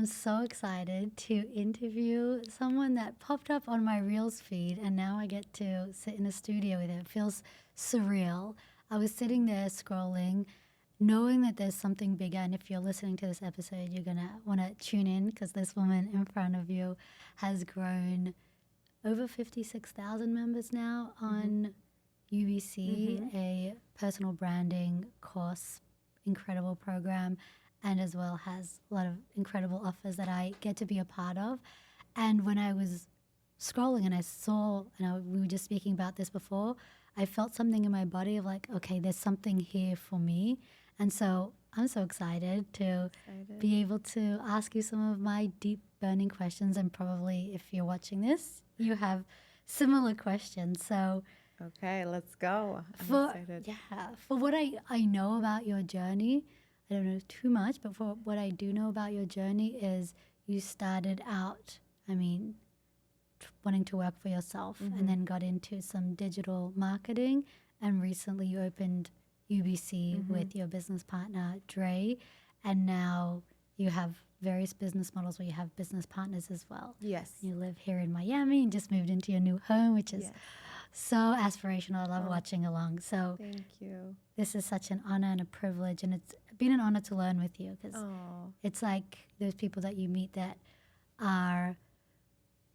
I'm so excited to interview someone that popped up on my Reels feed, and now I get to sit in a studio with her. It feels surreal. I was sitting there scrolling, knowing that there's something bigger. And if you're listening to this episode, you're going to want to tune in because this woman in front of you has grown over 56,000 members now on UBC, a personal branding course, incredible program, and as well has a lot of incredible offers that I get to be a part of. And when I was scrolling and I saw, we were just speaking about this before, I felt something in my body of like, okay, there's something here for me. And so I'm so excited to be able to ask you some of my deep burning questions. And probably if you're watching this, you have similar questions. So okay, let's go. I'm excited. Yeah, for what I know about your journey, I don't know too much, but for what I do know about your journey is you started out, wanting to work for yourself and then got into some digital marketing. And recently you opened UBC with your business partner, Dre. And now you have various business models where you have business partners as well. Yes. You live here in Miami and just moved into your new home, which is so aspirational. I love watching along. So thank you. This is such an honor and a privilege, and it's been an honor to learn with you because it's like those people that you meet that are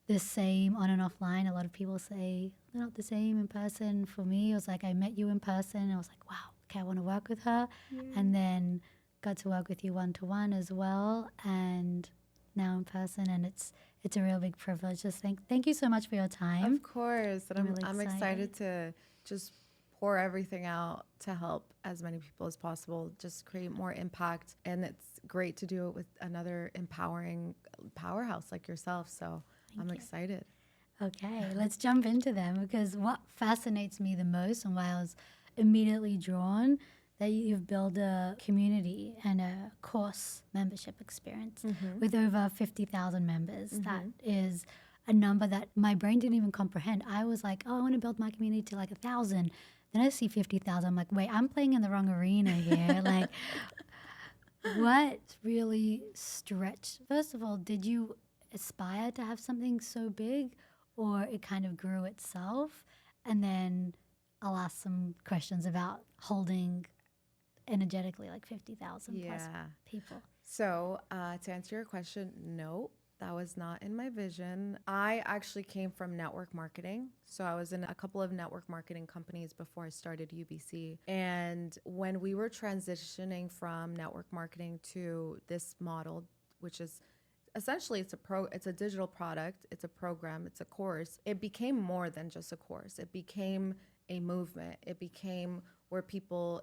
the same on and offline. A lot of people say they're not the same in person. For me, it was like I met you in person and I was like, wow, okay, I want to work with her. And then got to work with you one-to-one as well, and now in person, and it's a real big privilege. Just thank you so much for your time. Of course, and I'm excited to just pour everything out to help as many people as possible, just create more impact. And it's great to do it with another empowering powerhouse like yourself. So I'm excited. Okay, let's jump into them, because what fascinates me the most and why I was immediately drawn that you've built a community and a course membership experience with over 50,000 members. That is a number that my brain didn't even comprehend. I was like, oh, I want to build my community to like 1,000. Then I see 50,000. I'm like, wait, I'm playing in the wrong arena here. Like, what really stretched? First of all, did you aspire to have something so big, or it kind of grew itself? And then I'll ask some questions about holding energetically like 50,000 plus people. So to answer your question, no, that was not in my vision. I actually came from network marketing. So I was in a couple of network marketing companies before I started UBC. And when we were transitioning from network marketing to this model, which is essentially it's a digital product, it's a program, it's a course. It became more than just a course. It became a movement. It became where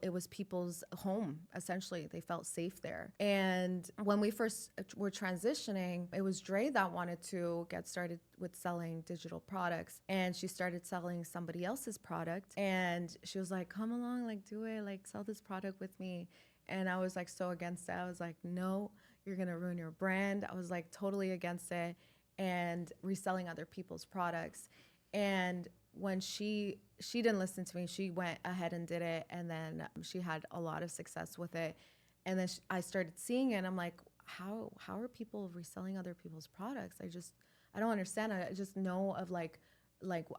it was people's home, essentially. They felt safe there. And when we first were transitioning, it was Dre that wanted to get started with selling digital products. And she started selling somebody else's product. And she was like, come along, like do it, like sell this product with me. And I was like so against it. I was like, no, you're gonna ruin your brand. I was like totally against it and reselling other people's products. And when she didn't listen to me, she went ahead and did it, and then she had a lot of success with it. And then I started seeing it, and I'm like, how are people reselling other people's products? I don't understand. I just know of like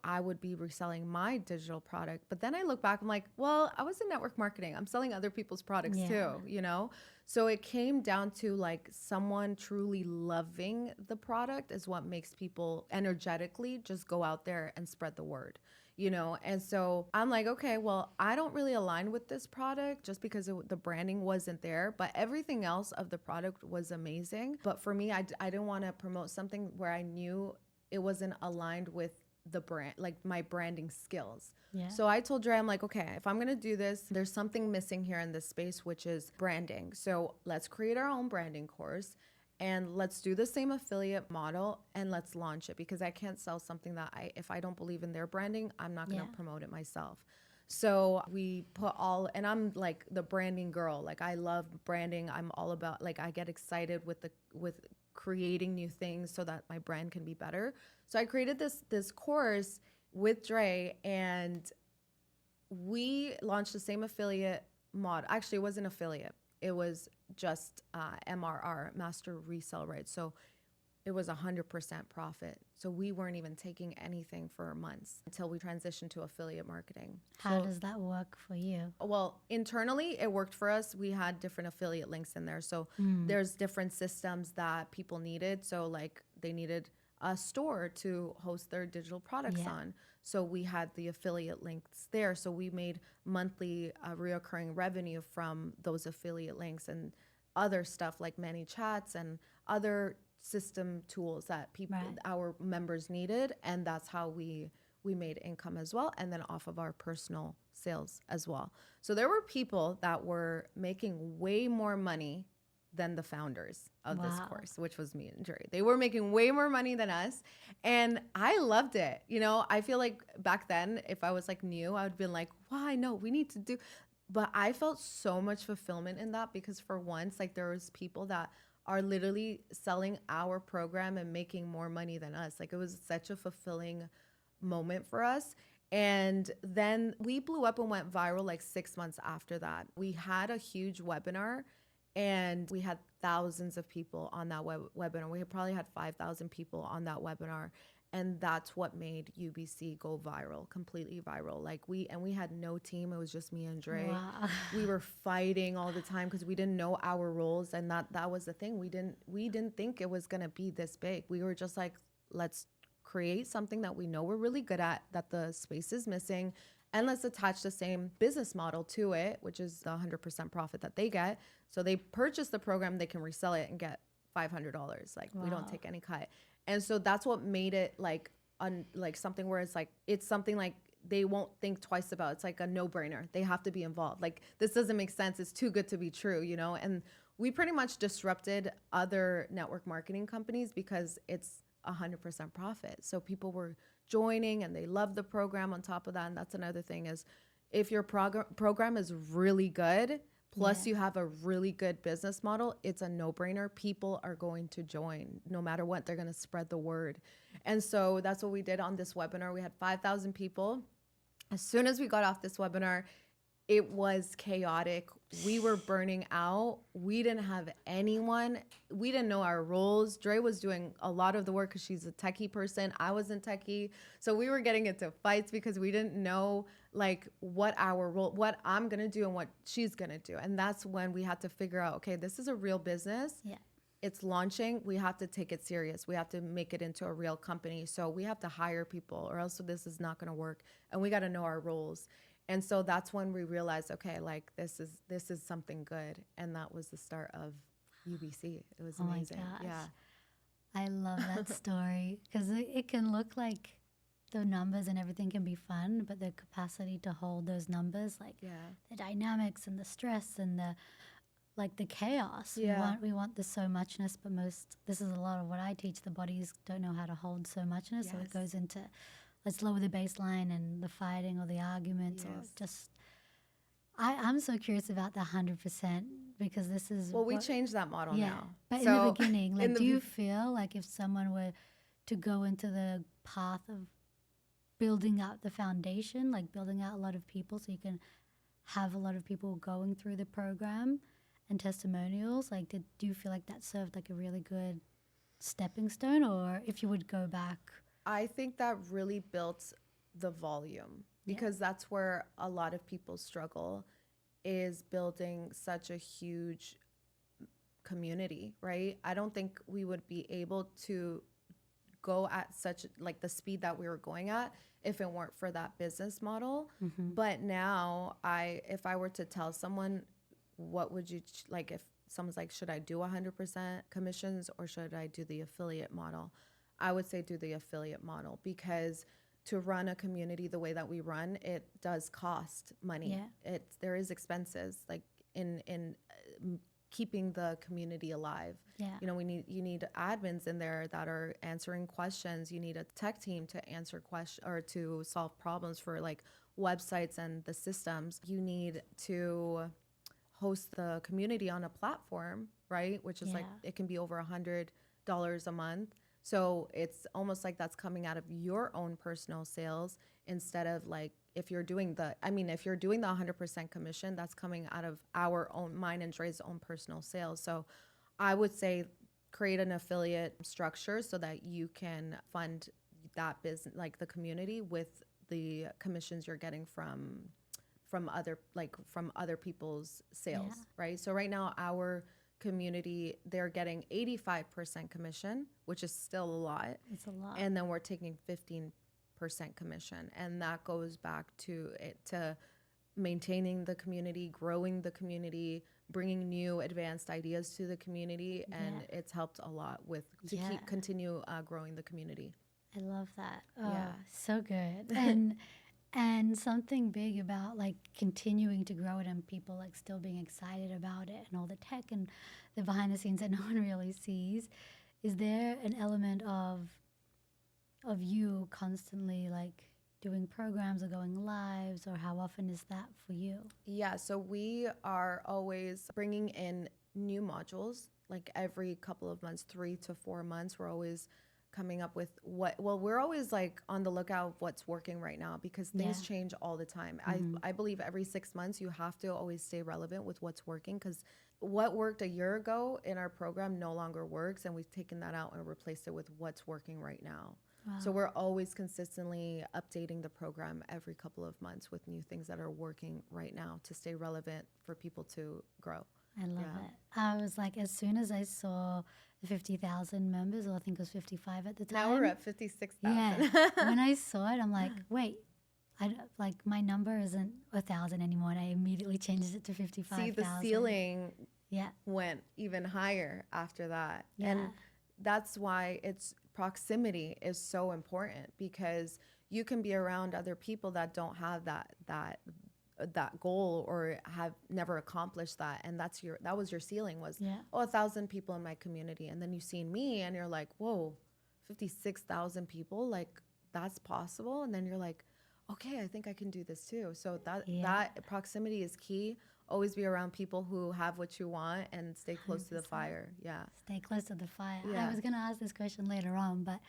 I would be reselling my digital product. But then I look back, I'm like, well, I was in network marketing. I'm selling other people's products too, you know? So it came down to like someone truly loving the product is what makes people energetically just go out there and spread the word, you know? And so I'm like, okay, well, I don't really align with this product just because the branding wasn't there, but everything else of the product was amazing. But for me, I didn't want to promote something where I knew it wasn't aligned with the brand, like my branding skills. So I told Dre, I'm like, okay, if I'm going to do this, there's something missing here in this space, which is branding. So let's create our own branding course and let's do the same affiliate model and let's launch it, because I can't sell something that if I don't believe in their branding, I'm not going to promote it myself. So we put and I'm like the branding girl. Like I love branding. I'm all about, like, I get excited with creating new things so that my brand can be better. So I created this course with Dre, and we launched the same affiliate model. Actually, it wasn't affiliate. it was just MRR, master resale rights. So it was 100% profit. So we weren't even taking anything for months until we transitioned to affiliate marketing. How So, does that work for you? well, internally, it worked for us. We had different affiliate links in there. So there's different systems that people needed. So like they needed a store to host their digital products Yeah. on. So we had the affiliate links there. So we made monthly reoccurring revenue from those affiliate links and other stuff like ManyChats and other system tools that people, Right. our members needed. And that's how we made income as well, and then off of our personal sales as well. So there were people that were making way more money than the founders of this Wow. course, which was me and Jerry. They were making way more money than us, and I loved it. You know, I feel like back then, if I was like new, I would be like, "Why? No, we need to do." But I felt so much fulfillment in that because for once, like there was people that are literally selling our program and making more money than us. Like it was such a fulfilling moment for us. And then we blew up and went viral like 6 months after that. We had a huge webinar and we had thousands of people on that webinar. We probably had 5,000 people on that webinar. And that's what made UBC go viral, completely viral. Like we had no team. It was just me and Dre. Wow. We were fighting all the time because we didn't know our roles. And that was the thing. We didn't think it was going to be this big. We were just like, let's create something that we know we're really good at, that the space is missing, and let's attach the same business model to it, which is the 100% profit that they get. So they purchase the program, they can resell it and get $500. Like we don't Wow. take any cut. And so that's what made it like like something where it's something like they won't think twice about. It's like a no-brainer. They have to be involved. Like this doesn't make sense. It's too good to be true, you know? And we pretty much disrupted other network marketing companies because it's 100% profit. So people were joining and they loved the program on top of that. And that's another thing is if your program is really good, plus Yeah. you have a really good business model, it's a no-brainer. People are going to join no matter what. They're going to spread the word. And so that's what we did on this webinar. We had 5,000 people. As soon as we got off this webinar, it was chaotic. We were burning out. We didn't have anyone. We didn't know our roles. Dre was doing a lot of the work because she's a techie person. I wasn't techie. So we were getting into fights because we didn't know like what our role, what I'm going to do and what she's going to do. And that's when we had to figure out, okay, this is a real business. Yeah. It's launching. We have to take it serious. We have to make it into a real company. So we have to hire people or else this is not going to work. And we got to know our roles. And so that's when we realized, okay, like this is something good. And that was the start of UBC. It was Oh my amazing. gosh. Yeah. I love that story because it can look like the numbers and everything can be fun, but the capacity to hold those numbers, like Yeah. the dynamics and the stress and the chaos. Yeah. We want the so muchness, but this is a lot of what I teach. The bodies don't know how to hold so muchness, so it Yes. goes into let's lower the baseline and the fighting or the arguments or Yes. just. I'm so curious about the 100% because this is Well, we what- changed that model yeah. now. But in So, the beginning, like, in the do you be- feel like if someone were to go into the path of building out the foundation, like building out a lot of people so you can have a lot of people going through the program and testimonials, like, do you feel like that served like a really good stepping stone, or if you would go back? I think that really built the volume because that's where a lot of people struggle, is building such a huge community, right? I don't think we would be able to go at such like the speed that we were going at if it weren't for that business model. But now if I were to tell someone, what would you like, if someone's like, should I do 100% commissions or should I do the affiliate model? I would say do the affiliate model because to run a community the way that we run, it does cost money. Yeah. There is expenses like in keeping the community alive. Yeah. You know, you need admins in there that are answering questions. You need a tech team to answer questions or to solve problems for like websites and the systems. You need to host the community on a platform, right? Which is like, it can be over $100 a month. So it's almost like that's coming out of your own personal sales instead of like if you're doing the, I mean, if you're doing the 100% commission, that's coming out of our own, mine and Dre's own personal sales. So I would say create an affiliate structure so that you can fund that business, like the community, with the commissions you're getting from other people's sales, Yeah. right? So right now our community, they're getting 85% commission, which is still a lot. It's a lot. And then we're taking 15% commission. And that goes back to it, to maintaining the community, growing the community, bringing new advanced ideas to the community. And Yeah. it's helped a lot with to Yeah. continue growing the community. I love that. Oh, Yeah. so good. And something big about like continuing to grow it and people like still being excited about it and all the tech and the behind the scenes that no one really sees. Is there an element of you constantly like doing programs or going lives, or how often is that for you? Yeah, so we are always bringing in new modules, like every couple of months, 3 to 4 months. We're always coming up with we're always like on the lookout of what's working right now, because things Yeah. change all the time. Mhm. I believe every 6 months you have to always stay relevant with what's working, because what worked a year ago in our program no longer works, and we've taken that out and replaced it with what's working right now. So Wow. we're always consistently updating the program every couple of months with new things that are working right now to stay relevant for people to grow. I love Yeah. it. I was like, as soon as I saw the 50,000 members, or I think it was 55 at the time. Now we're at 56,000. Yeah. When I saw it, I'm like, wait, like my number isn't 1,000 anymore. And I immediately changed it to 55,000. See, the ceiling Yeah. went even higher after that. Yeah. And that's why proximity is so important, because you can be around other people that don't have that goal or have never accomplished that, and that was your ceiling, was Yeah. 1,000 people in my community, and then you seen me and you're like, whoa, 56,000 people, like that's possible. And then you're like, okay, I think I can do this too. So Yeah. that proximity is key. Always be around people who have what you want and stay close to the 100%. fire. Yeah. Stay close to the fire. I Yeah. was going to ask this question later on, but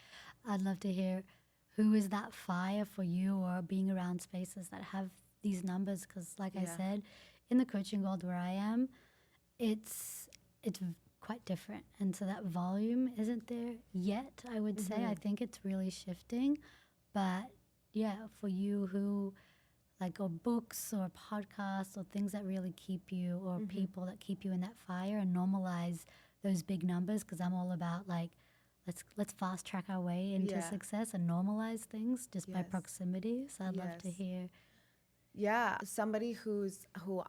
I'd love to hear, who is that fire for you, or being around spaces that have these numbers? Because like I Yeah. said, in the coaching world where I am, it's quite different. And so that volume isn't there yet, I would say. I think it's really shifting. But yeah, for you who like, or books or podcasts or things that really keep you, or people that keep you in that fire, and normalize those big numbers, because I'm all about like, let's fast track our way into Yeah. success and normalize things just by Yes. proximity. So I'd love to Yes. hear. Yeah, somebody who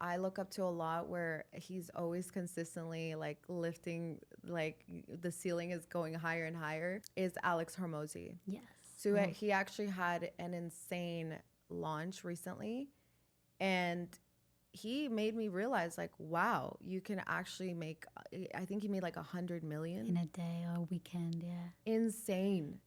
I look up to a lot, where he's always consistently like lifting, like the ceiling is going higher and higher, is Alex Hormozy. Yes. So Oh, he actually had an insane launch recently, and he made me realize, like, wow, you can actually make, I think he made like 100 in million. a day or a weekend, yeah. Insane.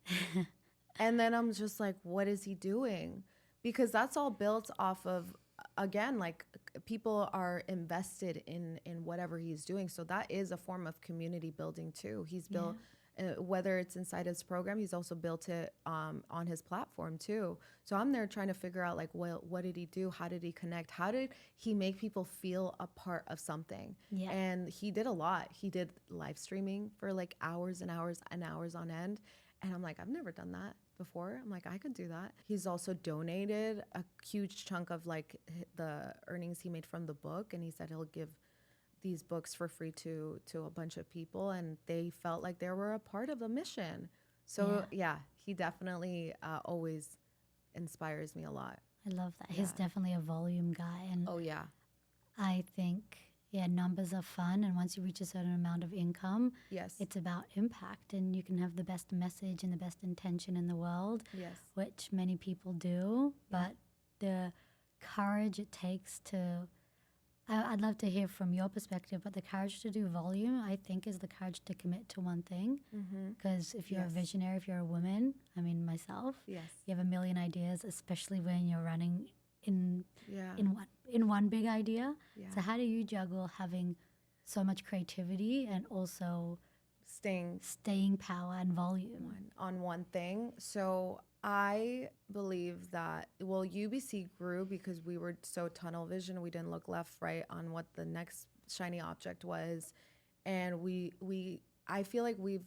And then I'm just like, what is he doing? Because that's all built off of, again, like people are invested in whatever he's doing. So that is a form of community building too. He's built, whether it's inside his program, he's also built it on his platform too. So I'm there trying to figure out, like, well, what did he do? How did he connect? How did he make people feel a part of something? Yeah. And he did a lot. He did live streaming for like hours and hours and hours on end. And I'm like, I've never done that before. I'm like, I could do that. He's also donated a huge chunk of like the earnings he made from the book. And he said he'll give these books for free to a bunch of people. And they felt like they were a part of the mission. So yeah, he definitely always inspires me a lot. I love that. He's definitely a volume guy. And Oh yeah. I think, yeah, numbers are fun. And once you reach a certain amount of income, Yes. it's about impact. And you can have the best message and the best intention in the world, Yes. which many people do. But the courage it takes to, I'd love to hear from your perspective, but the courage to do volume, I think, is the courage to commit to one thing. Because if you're a Yes. visionary, if you're a woman, I mean, myself, Yes. you have a million ideas, especially when you're running in Yeah. in one big idea. Yeah. So how do you juggle having so much creativity and also staying power and volume. On one thing. So I believe that, well, UBC grew because we were so tunnel vision. We didn't look left, right on what the next shiny object was. And I feel like we've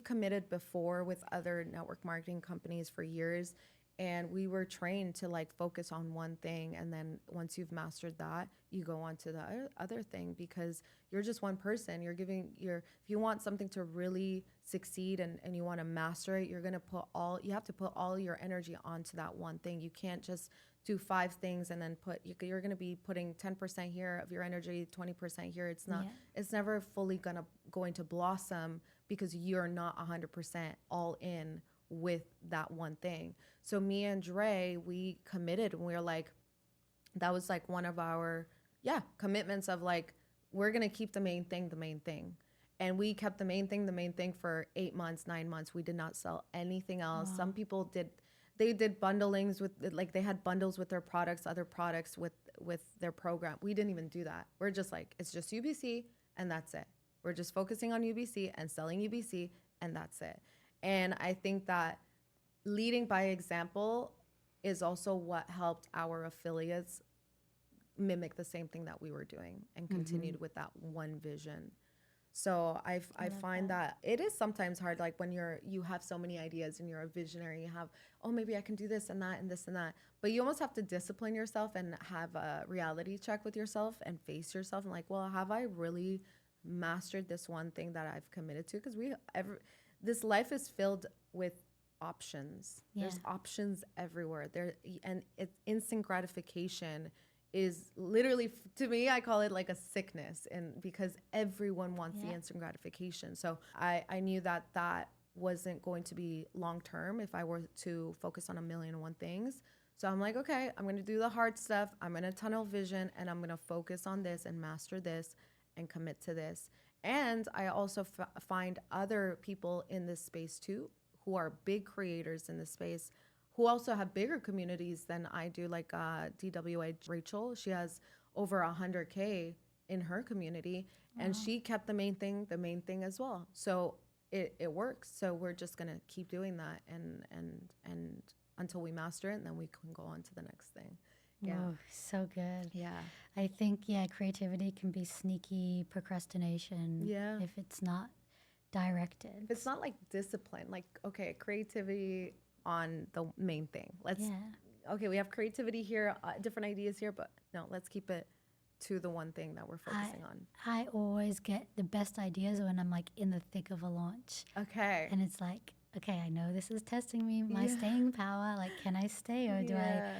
committed before with other network marketing companies for years. And we were trained to like focus on one thing. And then once you've mastered that, you go on to the other thing, because you're just one person. If you want something to really succeed and you want to master it, you have to put all your energy onto that one thing. You can't just do 5 things and then you're going to be putting 10% here of your energy, 20% here. It's never fully going to blossom because you're not 100% all in with that one thing. So me and Dre, we committed, and we were like, that was like one of our commitments of like, we're going to keep the main thing. And we kept the main thing for 8 months, 9 months. We did not sell anything else. Wow. Some people they did bundlings with, like, they had bundles with their products, other products with their program. We didn't even do that. We're just like, it's just UBC and that's it. We're just focusing on UBC and selling UBC and that's it. And I think that leading by example is also what helped our affiliates mimic the same thing that we were doing and continued with that one vision. So I find that it is sometimes hard, like when you have so many ideas and you're a visionary, you have, oh, maybe I can do this and that and this and that. But you almost have to discipline yourself and have a reality check with yourself and face yourself and like, well, have I really mastered this one thing that I've committed to? Because this life is filled with options. Yeah. There's options everywhere. And it's instant gratification is literally, to me, I call it like a sickness, and because everyone wants the instant gratification. So I knew that wasn't going to be long term if I were to focus on 1,000,001 things. So I'm like, okay, I'm going to do the hard stuff. I'm going to tunnel vision and I'm going to focus on this and master this and commit to this. And I also find other people in this space too, who are big creators in this space, who also have bigger communities than I do, like DWA Rachel. She has over 100K in her community. Wow. And she kept the main thing as well. So it works. So we're just going to keep doing that and until we master it, and then we can go on to the next thing. Yeah. Oh, so good. Yeah. I think, creativity can be sneaky procrastination if it's not directed. If it's not like discipline, like, okay, creativity on the main thing. Okay, we have creativity here, different ideas here, but no, let's keep it to the one thing that we're focusing on. I always get the best ideas when I'm like in the thick of a launch. Okay. And it's like, okay, I know this is testing me, my staying power. Like, can I stay or do I?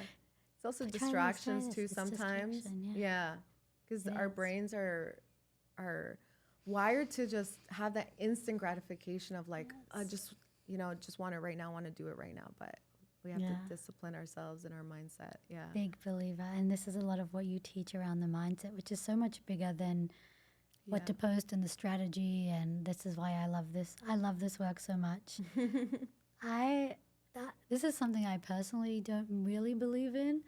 It's also distractions too sometimes. Yeah. Because our brains are wired to just have that instant gratification of like, I just want it right now, want to do it right now. But we have to discipline ourselves and our mindset. Yeah. Big believer. And this is a lot of what you teach around the mindset, which is so much bigger than what to post and the strategy. And this is why I love this. I love this work so much. This is something I personally don't really believe in,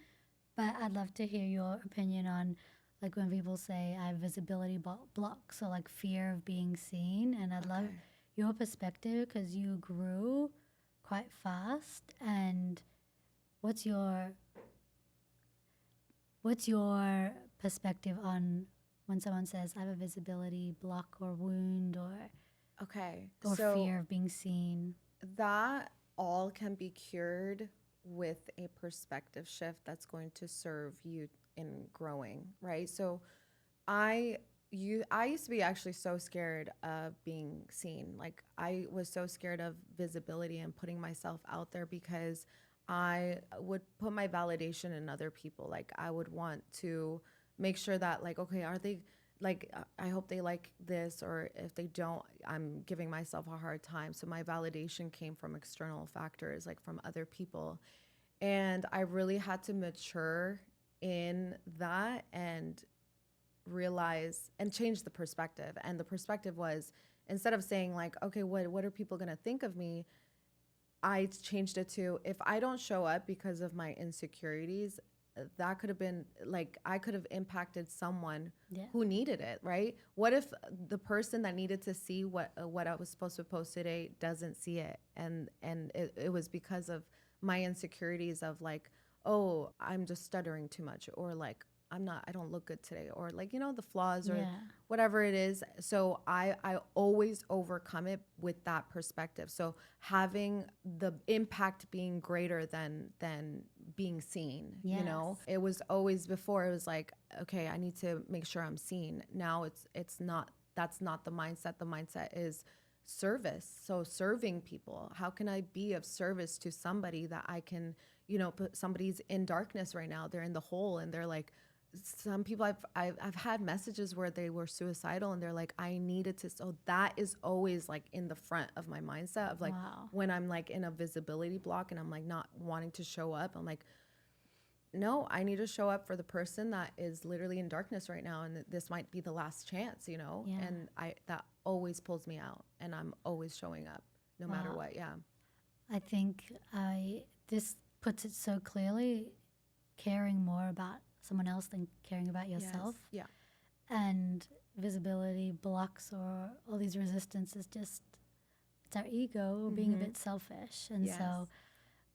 but I'd love to hear your opinion on, like, when people say I have visibility blocks or like fear of being seen. And I'd love your perspective, because you grew quite fast. And what's your perspective on when someone says I have a visibility block or wound or fear of being seen? That all can be cured with a perspective shift that's going to serve you in growing, right? So I used to be actually so scared of being seen. Like, I was so scared of visibility and putting myself out there, because I would put my validation in other people. Like, I would want to make sure that, like, okay, are they, like, I hope they like this, or if they don't, I'm giving myself a hard time. So my validation came from external factors, like from other people. And I really had to mature in that and realize and change the perspective. And the perspective was, instead of saying like, okay, what are people going to think of me? I changed it to, if I don't show up because of my insecurities, that could have been like, I could have impacted someone Yeah. who needed it, right? What if the person that needed to see what I was supposed to post today doesn't see it, and it was because of my insecurities of like, oh, I'm just stuttering too much, or like I don't look good today, or like, the flaws or Yeah. whatever it is. So I always overcome it with that perspective. So having the impact being greater than being seen, Yes. it was always, before it was like, okay, I need to make sure I'm seen. Now it's not, that's not the mindset. The mindset is service. So serving people, how can I be of service to somebody that I can, put somebody's in darkness right now, they're in the hole, and they're like, some people I've had messages where they were suicidal, and they're like, I needed to. So that is always like in the front of my mindset of like, Wow. when I'm like in a visibility block and I'm like not wanting to show up, I'm like, no, I need to show up for the person that is literally in darkness right now, and this might be the last chance, Yeah. and that always pulls me out, and I'm always showing up no matter Wow. what. Yeah. I think this puts it so clearly, caring more about someone else than caring about yourself. Yes. Yeah. And visibility blocks or all these resistance is just, it's our ego being a bit selfish. And Yes. so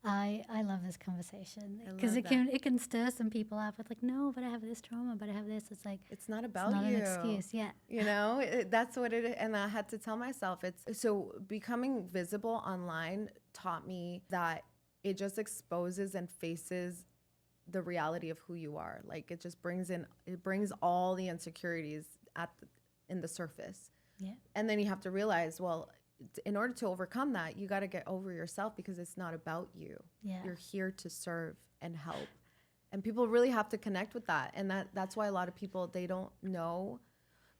I love this conversation I because love it can stir some people up with like, no, but I have this trauma, but I have this. It's like, it's not it's about not you. an excuse. Yeah. That's what it is. And I had to tell myself, it's so becoming visible online taught me that it just exposes and faces the reality of who you are. Like it just brings all the insecurities in the surface. Yeah. And then you have to realize, well, in order to overcome that, you got to get over yourself, because it's not about you. Yeah. You're here to serve and help. And people really have to connect with that. And that's why a lot of people, they don't know,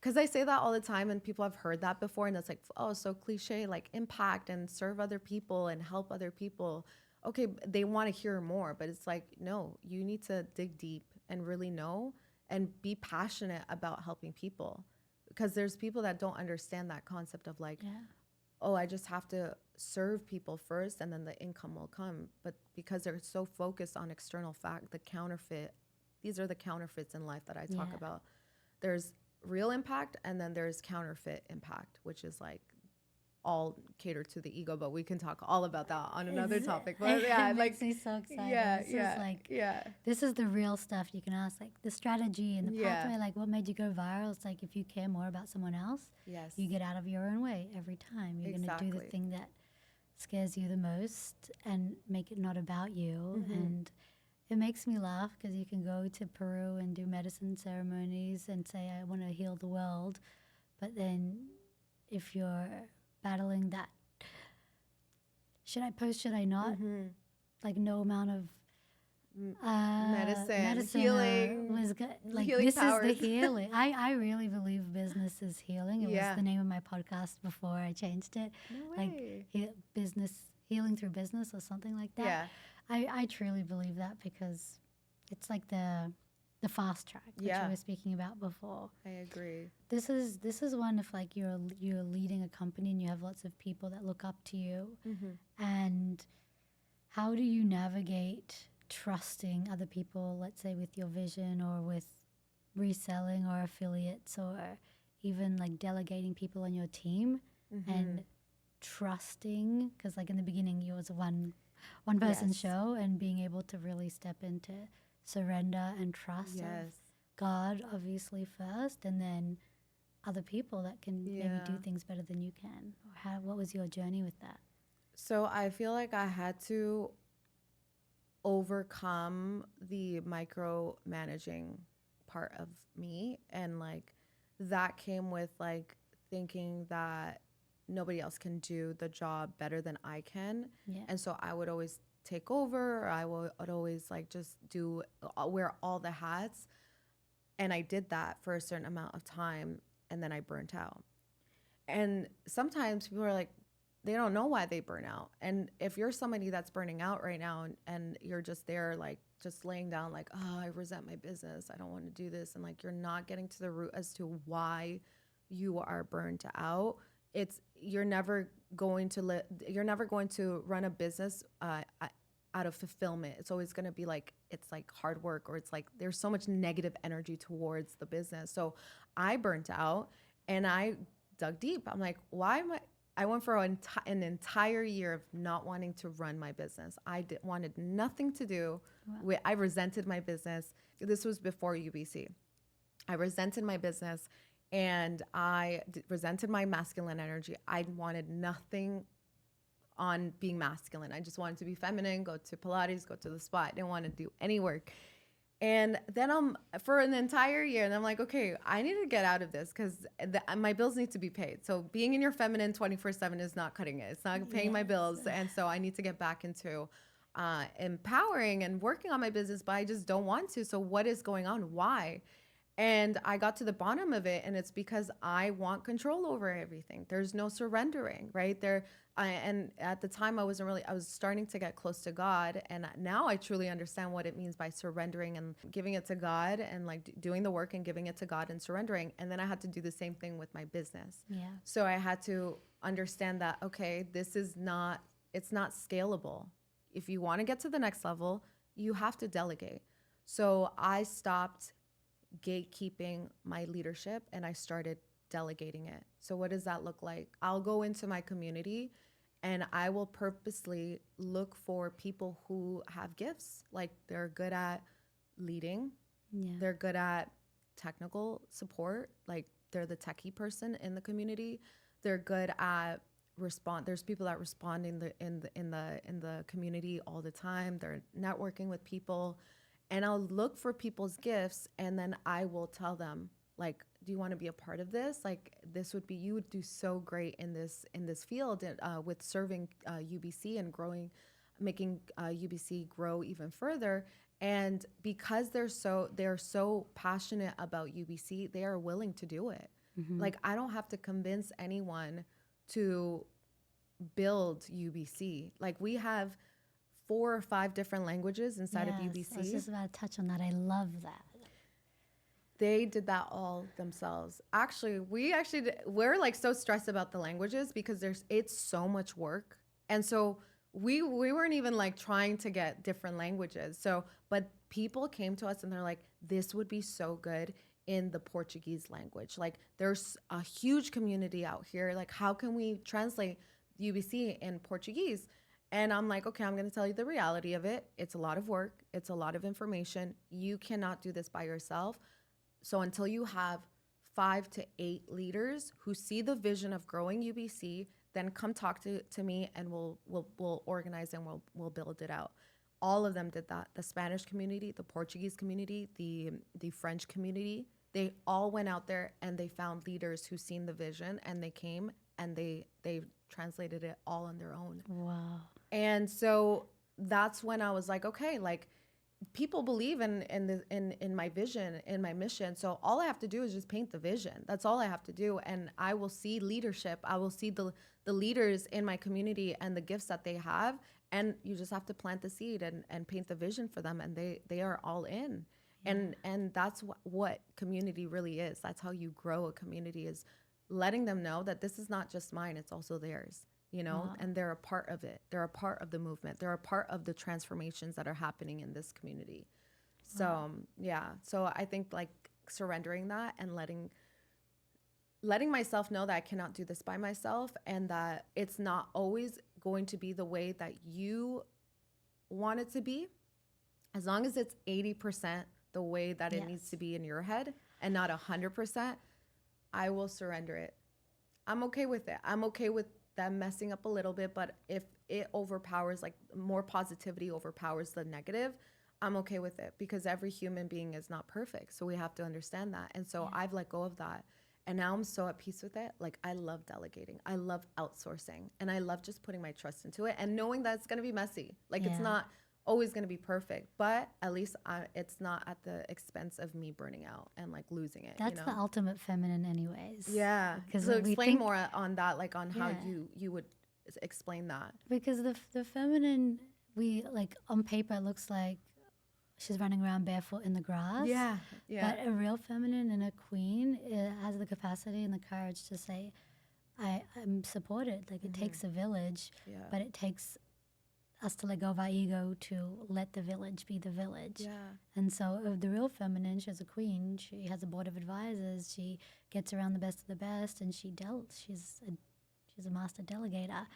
because I say that all the time and people have heard that before, and it's like, oh, so cliche, like impact and serve other people and help other people. Okay, they want to hear more, but it's like, no, you need to dig deep and really know and be passionate about helping people, because there's people that don't understand that concept of like, Yeah. oh, I just have to serve people first and then the income will come. But because they're so focused on external fact, the counterfeit, these are the counterfeits in life that I talk about. There's real impact, and then there's counterfeit impact, which is like all catered to the ego, but we can talk all about that on another topic. But yeah, it like, makes me so excited. yeah, This yeah, is like, yeah, this is the real stuff you can ask, like the strategy and the Yeah. pathway, like what made you go viral. It's like, if you care more about someone else, yes, you get out of your own way every time. You're going to do the Exactly. thing that scares you the most and make it not about you. Mm-hmm. And it makes me laugh because you can go to Peru and do medicine ceremonies and say, I want to heal the world. But then if you're battling that, should I post, should I not? Mm-hmm. Like no amount of Medicine, or healing, was good. Like healing this powers. is the healing. I really believe business is healing. It Yeah. was the name of my podcast before I changed it. No Like way. business, healing through business or something like that. Yeah. I truly believe that because it's like the fast track that Yeah. you were speaking about before. I agree. This is one, if like you're leading a company and you have lots of people that look up to you, Mm-hmm. and how do you navigate trusting other people, let's say with your vision or with reselling or affiliates or even like delegating people on your team Mm-hmm. and trusting, because like in the beginning you was a one person Yes. show, and being able to really step into surrender and trust of Yes. God obviously first, and then other people that can maybe do Yeah. things better than you can. Or what was your journey with that? So I feel like I had to overcome the micromanaging part of me, and like that came with like thinking that nobody else can do the job better than I can. Yeah. And so I would always take over, or would always like just wear all the hats. And I did that for a certain amount of time, and then I burnt out. And sometimes people are like, they don't know why they burn out. And if you're somebody that's burning out right now, and you're just there, like just laying down, like, oh, I resent my business, I don't want to do this, and like you're not getting to the root as to why you are burnt out, you're never going to run a business out of fulfillment. It's always going to be like it's like hard work, or it's like there's so much negative energy towards the business. So I burnt out and I dug deep. I'm like, why am I went for an entire year of not wanting to run my business. Wanted nothing to do with, I resented my business. This was before UBC. I resented my business and resented my masculine energy. I wanted nothing on being masculine. I just wanted to be feminine, go to Pilates, go to the spa. I didn't want to do any work. And then for an entire year, and I'm like, okay, I need to get out of this because my bills need to be paid. So being in your feminine 24/7 is not cutting it. It's not paying my bills. And so I need to get back into empowering and working on my business, but I just don't want to. So what is going on? Why? And I got to the bottom of it, and it's because I want control over everything. There's no surrendering, right? And at the time I was starting to get close to God, and now I truly understand what it means by surrendering and giving it to God, and like doing the work and giving it to God and surrendering. And then I had to do the same thing with my business. Yeah. So I had to understand that, okay, it's not scalable. If you want to get to the next level, you have to delegate. So I stopped gatekeeping my leadership and I started delegating it. So what does that look like? I'll go into my community and I will purposely look for people who have gifts. Like they're good at leading. Yeah. They're good at technical support. Like they're the techie person in the community. They're good at there's people that respond in the community all the time. They're networking with people. And I'll look for people's gifts, and then I will tell them, like, do you want to be a part of this? Like, you would do so great in this field with serving UBC and making UBC grow even further. And because they're so passionate about UBC, they are willing to do it. Mm-hmm. Like, I don't have to convince anyone to build UBC. Like, we have 4 or 5 different languages inside of UBC. I was just about to touch on that. I love that. They did that all themselves. Actually, we're like so stressed about the languages because it's so much work. And so we weren't even like trying to get different languages. So, but people came to us and they're like, this would be so good in the Portuguese language. Like there's a huge community out here. Like how can we translate UBC in Portuguese? And I'm like, okay, I'm going to tell you the reality of it. It's a lot of work. It's a lot of information. You cannot do this by yourself. So until you have 5 to 8 leaders who see the vision of growing UBC, then come talk to me and we'll organize and we'll build it out. All of them did that. The Spanish community, the Portuguese community, the French community, they all went out there and they found leaders who seen the vision, and they came and they translated it all on their own. Wow. And so that's when I was like, okay, like people believe in my vision, in my mission. So all I have to do is just paint the vision. That's all I have to do. And I will see leadership. I will see the leaders in my community and the gifts that they have. And you just have to plant the seed and paint the vision for them. And they are all in. Yeah. And that's what community really is. That's how you grow a community, is letting them know that this is not just mine, it's also theirs. You know, wow. And they're a part of it. They're a part of the movement. They're a part of the transformations that are happening in this community. So, wow. Yeah. So I think like surrendering that and letting myself know that I cannot do this by myself, and that it's not always going to be the way that you want it to be. As long as it's 80% the way that it needs to be in your head and not 100%, I will surrender it. I'm okay with it. I'm okay with them messing up a little bit, but if it overpowers, like more positivity overpowers the negative, I'm okay with it, because every human being is not perfect. So we have to understand that. And so I've let go of that. And now I'm so at peace with it. Like I love delegating. I love outsourcing. And I love just putting my trust into it and knowing that it's going to be messy. Like it's not always going to be perfect, but at least it's not at the expense of me burning out and like losing it. That's the ultimate feminine anyways. Yeah. So explain more on that, like on how you would explain that. Because the feminine, we like on paper, it looks like she's running around barefoot in the grass. Yeah. Yeah. But a real feminine and a queen, it has the capacity and the courage to say, I'm supported. Like it takes a village, but it takes us to let go of our ego to let the village be the village. Yeah. And so of the real feminine, she's a queen. She has a board of advisors. She gets around the best of the best, and she's a master delegator. Yeah.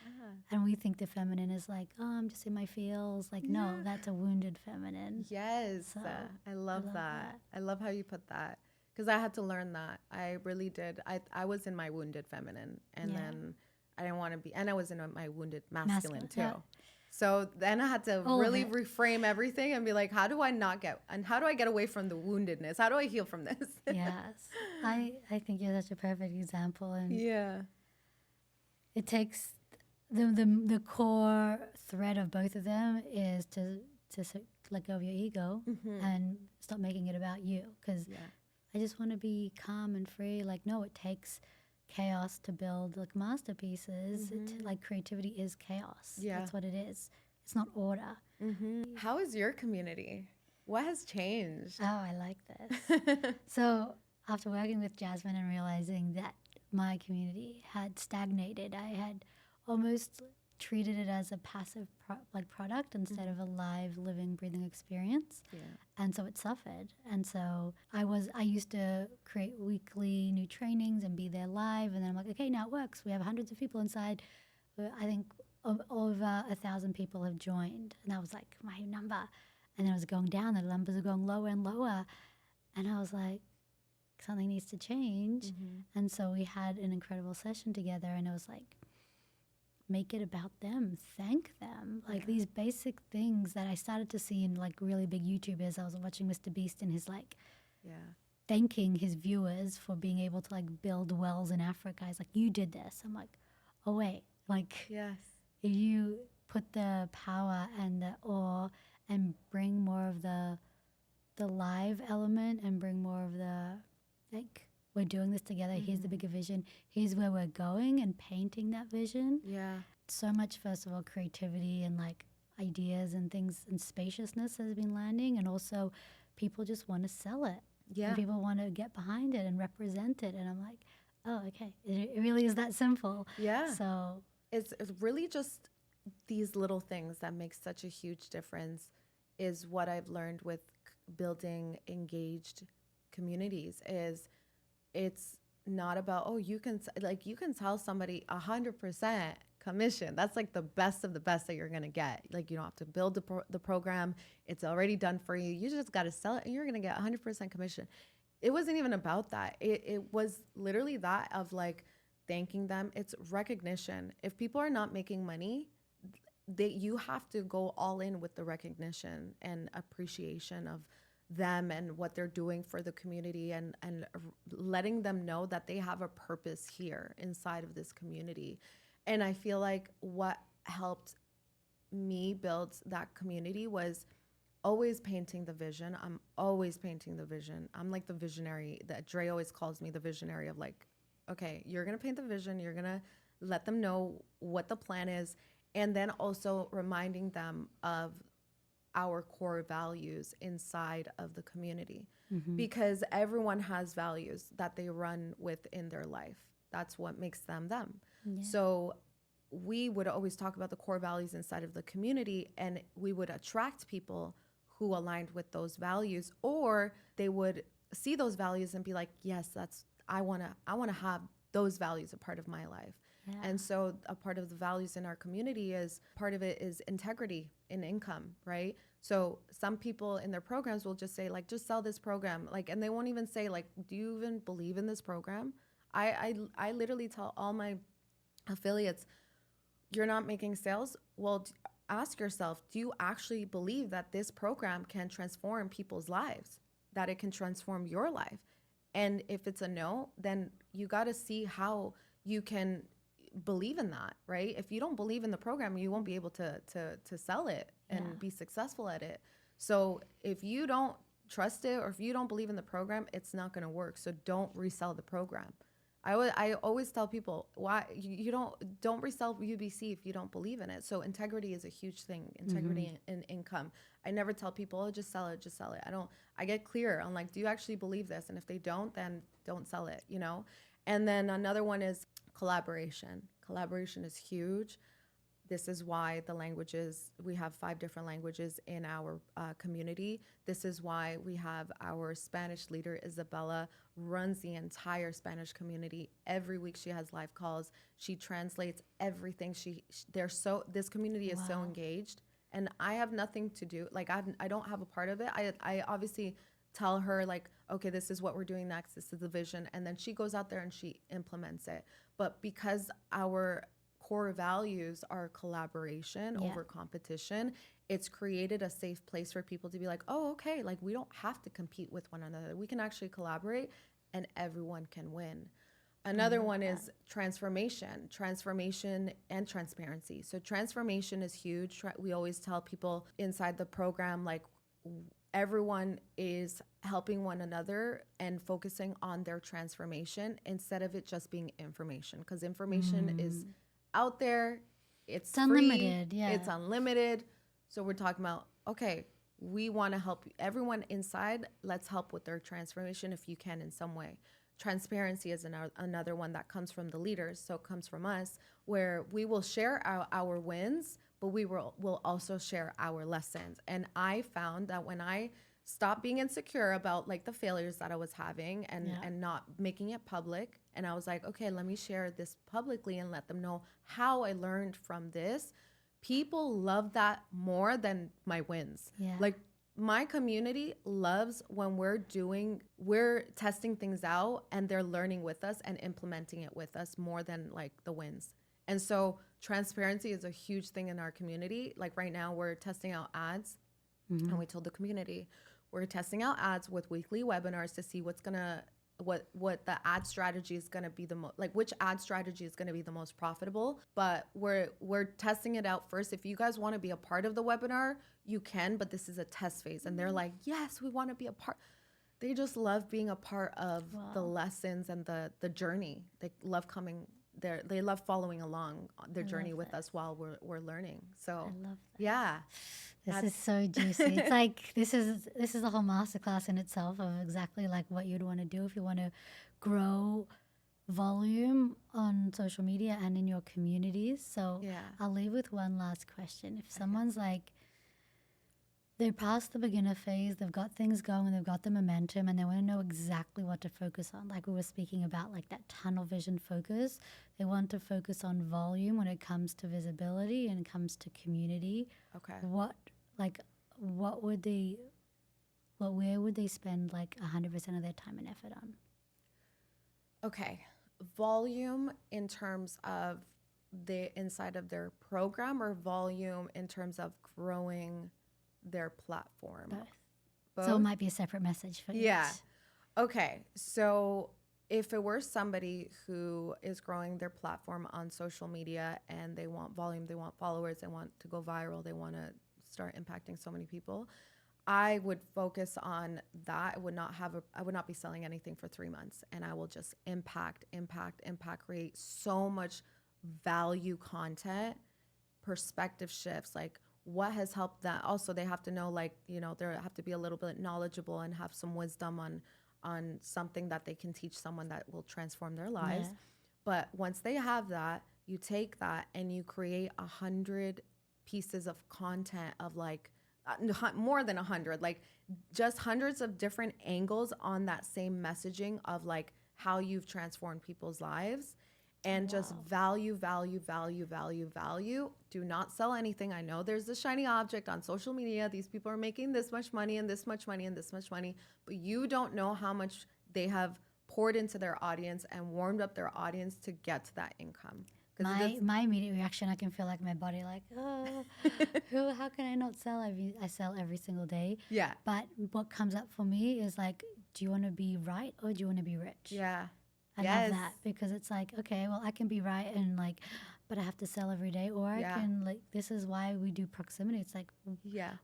And we think the feminine is like, oh, I'm just in my feels. Like, no, that's a wounded feminine. Yes. So, I love that. I love how you put that. Because I had to learn that. I really did. I was in my wounded feminine. And then I didn't want to be. And I was in my wounded masculine too. Yeah. So then I had to really reframe everything and be like, how do I get away from the woundedness? How do I heal from this? Yes. I think you're such a perfect example. And it takes the core thread of both of them is to let go of your ego and stop making it about you. Because I just want to be calm and free. Like, no, it takes chaos to build like masterpieces. Like creativity is chaos. That's what it is. It's not order. How is your community? What has changed? Oh, I like this. So after working with Jasmine and realizing that my community had stagnated, I had almost treated it as a passive product instead of a live, living, breathing experience. And so it suffered. And so I used to create weekly new trainings and be there live. And then I'm like, okay, now it works. We have hundreds of people inside. I think over 1,000 people have joined. And that was like my number. And then it was going down. The numbers are going lower and lower. And I was like, something needs to change. And so we had an incredible session together. And it was like, make it about them, thank them. Like these basic things that I started to see in like really big YouTubers. I was watching Mr. Beast and his like thanking his viewers for being able to like build wells in Africa. He's like, you did this. I'm like, oh wait, like if you put the power and the awe and bring more of the live element and bring more of the like, we're doing this together. Here's the bigger vision. Here's where we're going, and painting that vision. So much, first of all, creativity and like ideas and things and spaciousness has been landing. And also people just want to sell it. And people want to get behind it and represent it. And I'm like, oh, okay. It really is that simple. So it's really just these little things that make such a huge difference is what I've learned with building engaged communities is it's not about, oh, you can tell somebody 100% commission. That's like the best of the best that you're going to get. Like you don't have to build the program. It's already done for you. You just got to sell it and you're going to get 100% commission. It wasn't even about that. It was literally that of like thanking them. It's recognition. If people are not making money, you have to go all in with the recognition and appreciation of them and what they're doing for the community and letting them know that they have a purpose here inside of this community. And I feel like what helped me build that community was always painting the vision. I'm always painting the vision. I'm like the visionary that Dre always calls me, the visionary of like, okay, you're going to paint the vision. You're going to let them know what the plan is. And then also reminding them of our core values inside of the community because everyone has values that they run with in their life. That's what makes them them. So we would always talk about the core values inside of the community, and we would attract people who aligned with those values, or they would see those values and be like, yes, I want to have those values a part of my life. And so a part of the values in our community is part of it is integrity in income, right? So some people in their programs will just say like, just sell this program. Like, and they won't even say like, do you even believe in this program? I literally tell all my affiliates, you're not making sales. Well, ask yourself, do you actually believe that this program can transform people's lives, that it can transform your life? And if it's a no, then you got to see how you can believe in that, right? If you don't believe in the program, you won't be able to sell it and be successful at it. So if you don't trust it or if you don't believe in the program, it's not going to work. So don't resell the program. I always tell people, why you don't resell UBC if you don't believe in it. So integrity is a huge thing. Integrity in income. I never tell people, oh, just sell it. I get clear on like, do you actually believe this? And if they don't, then don't sell it, you know? And then another one is collaboration. Collaboration is huge. This is why we have 5 different languages in our community. This is why we have our Spanish leader, Isabella, runs the entire Spanish community. Every week she has live calls. She translates everything. This community is so Wow. engaged, and I have nothing to do. Like, I don't have a part of it. I obviously tell her, like, okay, this is what we're doing next. This is the vision. And then she goes out there and she implements it. But because our core values are collaboration Yeah. over competition, it's created a safe place for people to be like, oh, okay, like, we don't have to compete with one another. We can actually collaborate and everyone can win. Another love one that. is transformation and transparency. So transformation is huge. We always tell people inside the program, like, everyone is helping one another and focusing on their transformation instead of it just being information, because information is out there, it's free, unlimited, yeah. it's unlimited. So we're talking about, okay, we want to help everyone inside. Let's help with their transformation if you can in some way. Transparency is another one that comes from the leaders. So it comes from us, where we will share our wins, but we'll also share our lessons. And I found that when I stopped being insecure about, like, the failures that I was having and not making it public, and I was like, okay, let me share this publicly and let them know how I learned from this. People love that more than my wins. Yeah. Like, my community loves when we're testing things out and they're learning with us and implementing it with us more than, like, the wins. And so transparency is a huge thing in our community. Like, right now we're testing out ads, and we told the community we're testing out ads with weekly webinars to see what the ad strategy is going to be which ad strategy is going to be the most profitable. But we're testing it out first. If you guys want to be a part of the webinar, you can, but this is a test phase. And they're like, yes, we want to be a part. They just love being a part of the lessons and the journey. They love coming there. They love following along their journey with us while we're learning. So I love that. yeah. This is so juicy. It's like this is a whole masterclass in itself of exactly like what you'd want to do if you want to grow volume on social media and in your communities. So Yeah. I'll leave with one last question. If someone's like, they're past the beginner phase, they've got things going, they've got the momentum, and they want to know exactly what to focus on. Like we were speaking about, like that tunnel vision focus. They want to focus on volume when it comes to visibility and it comes to community. Okay. Where would they spend like 100% of their time and effort on? Okay. Volume in terms of the inside of their program, or volume in terms of growing their platform? Both. So it might be a separate message for Yeah. each. Okay. So if it were somebody who is growing their platform on social media and they want volume, they want followers, they want to go viral, they want to start impacting so many people, I would focus on that. I would not be selling anything for 3 months, and I will just impact, create so much value content, perspective shifts, like what has helped that. Also, they have to know, like, they have to be a little bit knowledgeable and have some wisdom on something that they can teach someone that will transform their lives. Yeah. But once they have that, you take that and you create 100 pieces of content of like more than 100, like just hundreds of different angles on that same messaging of like how you've transformed people's lives. And just value. Do not sell anything. I know there's a shiny object on social media. These people are making this much money and this much money and this much money, but you don't know how much they have poured into their audience and warmed up their audience to get to that income. My immediate reaction, I can feel like my body like, oh, how can I not sell? I sell every single day. Yeah. But what comes up for me is like, do you want to be right or do you want to be rich? Yeah. I love that, because it's like, okay, well, I can be right and like, but I have to sell every day, or I can like, this is why we do proximity. It's like,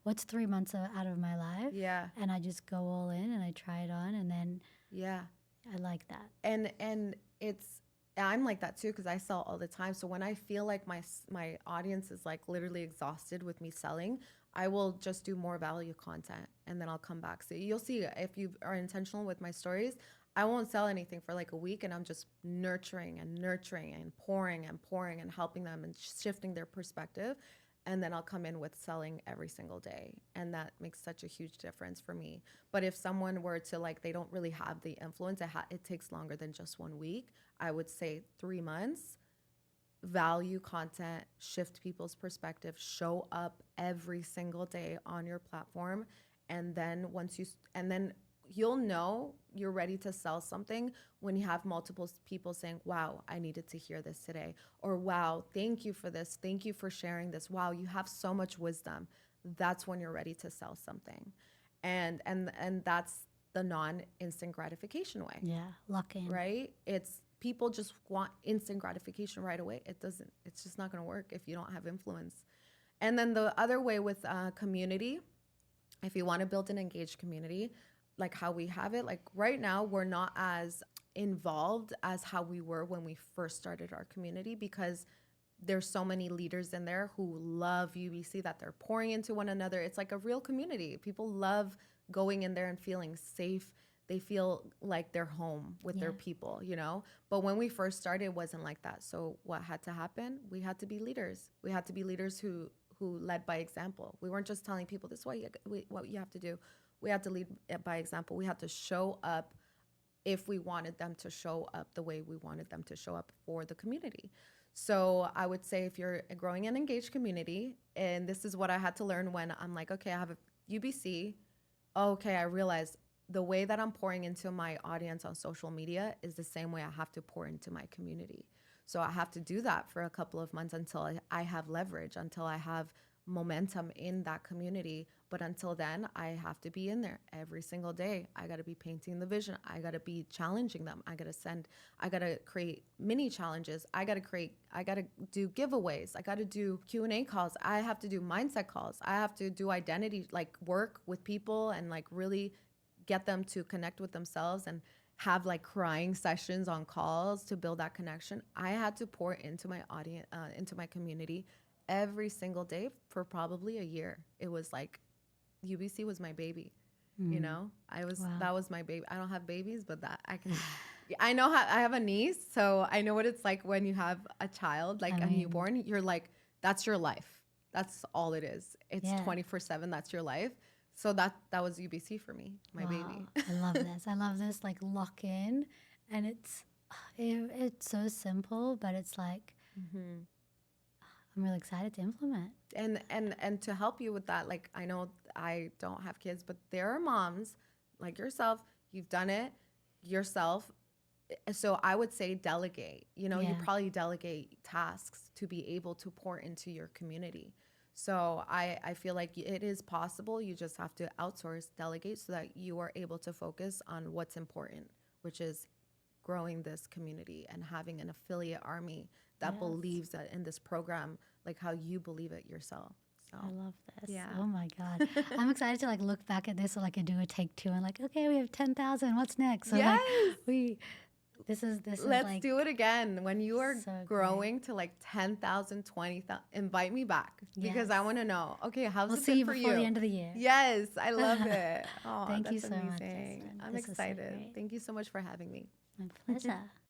what's 3 months out of my life? Yeah. And I just go all in and I try it on, and then I like that. And I'm like that too, because I sell all the time. So when I feel like my audience is like literally exhausted with me selling, I will just do more value content and then I'll come back. So you'll see, if you are intentional with my stories, I won't sell anything for like a week, and I'm just nurturing and nurturing and pouring and pouring and helping them and shifting their perspective. And then I'll come in with selling every single day. And that makes such a huge difference for me. But if someone were to like, they don't really have the influence, it takes longer than just 1 week. I would say 3 months. Value content, shift people's perspective, show up every single day on your platform. And then and then you'll know you're ready to sell something when you have multiple people saying, wow, I needed to hear this today. Or wow, thank you for this. Thank you for sharing this. Wow, you have so much wisdom. That's when you're ready to sell something. And that's the non-instant gratification way. Yeah, lock in. Right? It's people just want instant gratification right away. It's just not going to work if you don't have influence. And then the other way with community, if you want to build an engaged community, like how we have it, like right now, we're not as involved as how we were when we first started our community, because there's so many leaders in there who love UBC that they're pouring into one another. It's like a real community. People love going in there and feeling safe. They feel like they're home with their people, you know? But when we first started, it wasn't like that. So what had to happen? We had to be leaders. We had to be leaders who led by example. We weren't just telling people this is what you have to do. We had to lead by example. We had to show up if we wanted them to show up the way we wanted them to show up for the community. So I would say if you're growing an engaged community, and this is what I had to learn when I'm like, okay, I have a UBC. Okay, I realized the way that I'm pouring into my audience on social media is the same way I have to pour into my community. So I have to do that for a couple of months until I have leverage, until I have momentum in that community. But until then, I have to be in there every single day. I got to be painting the vision. I got to be challenging them. I got to create mini challenges. I got to do giveaways. I got to do Q&A calls. I have to do mindset calls. I have to do identity, like work with people and like really get them to connect with themselves and have like crying sessions on calls to build that connection. I had to pour into my audience, into my community every single day for probably a year. It was like UBC was my baby. You know, that was my baby. I don't have babies, but that I know how I have a niece, so I know what it's like when you have a child, like a newborn. You're like, that's your life. That's all it is. It's 24/7. That's your life. So that was UBC for me, my baby. I love this. I love this like lock in, and it's so simple, but it's like I'm really excited to implement. And to help you with that, like I know I don't have kids, but there are moms like yourself. You've done it yourself. So I would say delegate. You know, you probably delegate tasks to be able to pour into your community. So I feel like it is possible. You just have to outsource, delegate so that you are able to focus on what's important, which is growing this community and having an affiliate army that believes that in this program, like how you believe it yourself. So I love this. Yeah. Oh my God. I'm excited to like look back at this so like I do a take two and like, okay, we have 10,000. What's next? So yes. Like this is Let's like, do it again. When you are so growing to like 10,000, 20,000, invite me back because I want to know, okay, how's it been for you? Before the end of the year. Yes, I love it. Oh, Thank you that's so much, amazing. Jasmine. I'm This is so excited. great. Thank you so much for having me. My pleasure.